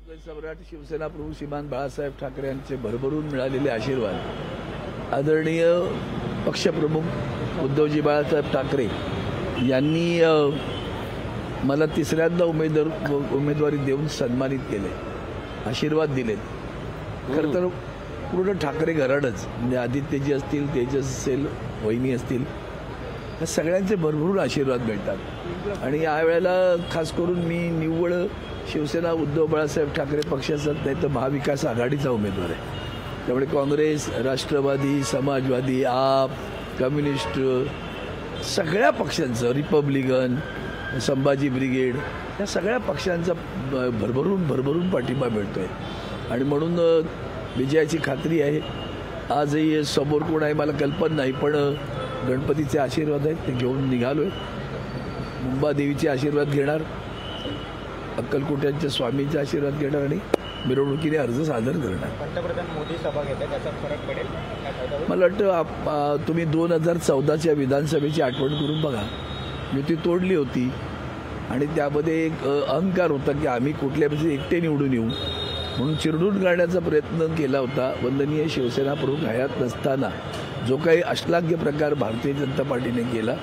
सम्राट शिवसेना प्रमुख श्रीमान बाळासाहेब ठाकरे यांचे भरभरून मिळालेले आशीर्वाद आदरणीय पक्षप्रमुख उद्धवजी बाळासाहेब ठाकरे यांनी मला तिसऱ्यांदा उमेदवारी देऊन सन्मानित केले, आशीर्वाद दिलेत. खरं तर पूर्ण ठाकरे घराणंच म्हणजे आदित्यजी असतील, तेजस असेल, वहिनी असतील, या सगळ्यांचे भरभरून आशीर्वाद मिळतात. आणि यावेळेला खास करून मी निव्वळ शिवसेना उद्धव बाळासाहेब ठाकरे पक्षाचा नाही तर महाविकास आघाडीचा उमेदवार आहे. त्यामुळे काँग्रेस, राष्ट्रवादी, समाजवादी, आप, कम्युनिस्ट सगळ्या पक्षांचं, रिपब्लिकन, संभाजी ब्रिगेड या सगळ्या पक्षांचा भरभरून पाठिंबा मिळतो आहे. आणि म्हणून विजयाची खात्री आहे. आजही समोर कोण आहे मला कल्पना नाही, पण गणपतीचे आशीर्वाद आहेत ते घेऊन निघालो आहे. मुंबादेवीचे आशीर्वाद घेणार, अक्कलकोट्यांच्या स्वामींचे आशीर्वाद घेणार आणि मिरवणुकीने अर्ज सादर करणार. पंतप्रधान मोदी सभा घेतात त्याचा फरक पडेल मला वाटतं तुम्ही 2014च्या विधानसभेची आठवण करून बघा. युती तोडली होती आणि त्यामध्ये एक अहंकार होता की आम्ही कुठल्यापैकी एकटे निवडून येऊ म्हणून चिरडून काढण्याचा प्रयत्न केला होता. वंदनीय शिवसेना प्रमुख हयात नसताना जो काही अश्लाघ्य प्रकार भारतीय जनता पार्टीने केला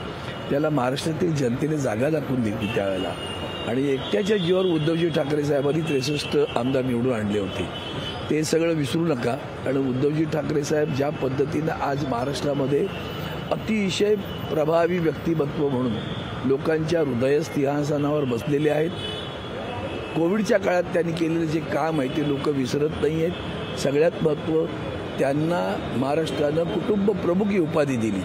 त्याला महाराष्ट्रातील जनतेने जागा दाखवून दिली त्यावेळेला. आणि एकट्याच्या जीवावर उद्धवजी ठाकरे साहेबांनी 63 आमदार निवडून आणले होते. ते सगळं विसरू नका. आणि उद्धवजी ठाकरे साहेब ज्या पद्धतीनं आज महाराष्ट्रामध्ये अतिशय प्रभावी व्यक्तिमत्व म्हणून लोकांच्या हृदयसिंहासनावर बसलेले आहेत. कोविडच्या काळात त्यांनी केलेलं जे काम आहे ते लोक विसरत नाही आहेत. सगळ्यात महत्त्व त्यांना महाराष्ट्रानं कुटुंब प्रमुख ही उपाधी दिली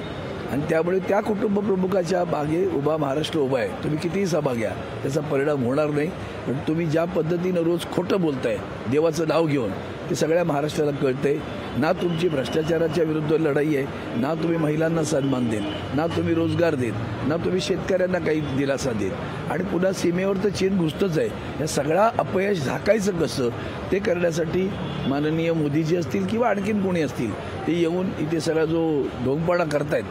आणि त्यामुळे त्या कुटुंब प्रमुखाच्या मागे महाराष्ट्र उभा आहे. तुम्ही कितीही सभा घ्या त्याचा परिणाम होणार नाही. पण तुम्ही ज्या पद्धतीनं रोज खोटं बोलताय देवाचं नाव घेऊन ते सगळ्या महाराष्ट्राला कळतंय. ना तुमची भ्रष्टाचाराच्या विरुद्ध लढाई आहे, ना तुम्ही महिलांना सन्मान देत, ना तुम्ही रोजगार देत, ना तुम्ही शेतकऱ्यांना काही दिलासा देत. आणि पुन्हा सीमेवर तर चीन घुसतच आहे. या सगळा अपयश झाकायचं कसं ते करण्यासाठी माननीय मोदीजी असतील किंवा आणखीन कोणी असतील ते येऊन इथे सगळा जो ढोंगपणा करतायत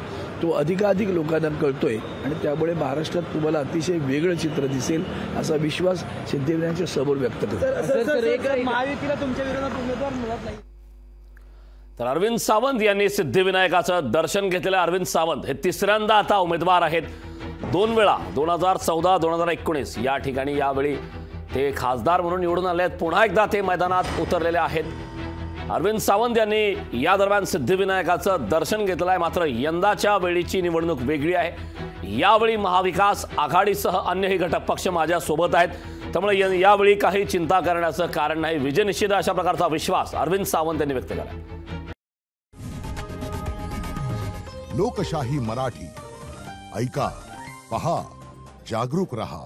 तो अधिकाधिक लोकांना कळतोय. आणि त्यामुळे महाराष्ट्रात तुम्हाला अतिशय वेगळं चित्र दिसेल असा विश्वास सिद्धिविनायकच्या समोर व्यक्त करतो. महायुतीला तुमच्या विरोधात उमेदवार मिळत नाही. तर अरविंद सावंत यांनी सिद्धिविनायकाचं दर्शन घेतलेलं. अरविंद सावंत हे तिसऱ्यांदा आता उमेदवार आहेत. 2 वेळा 2014, 2019 या ठिकाणी यावेळी ते खासदार म्हणून निवडून आले आहेत. पुन्हा एकदा ते मैदानात उतरलेले आहेत. अरविंद सावंत यांनी या दरम्यान सिद्धिविनायकाचं दर्शन घेतलं आहे. मात्र यंदाच्या वेळीची निवडणूक वेगळी आहे. यावेळी महाविकास आघाडीसह अन्यही घटक पक्ष माझ्या सोबत आहेत. त्यामुळे यावेळी काही चिंता करण्याचं कारण नाही. विजय निश्चित अशा प्रकारचा विश्वास अरविंद सावंत यांनी व्यक्त केला. लोकशाही मराठी ऐका, पहा, जागरूक रहा.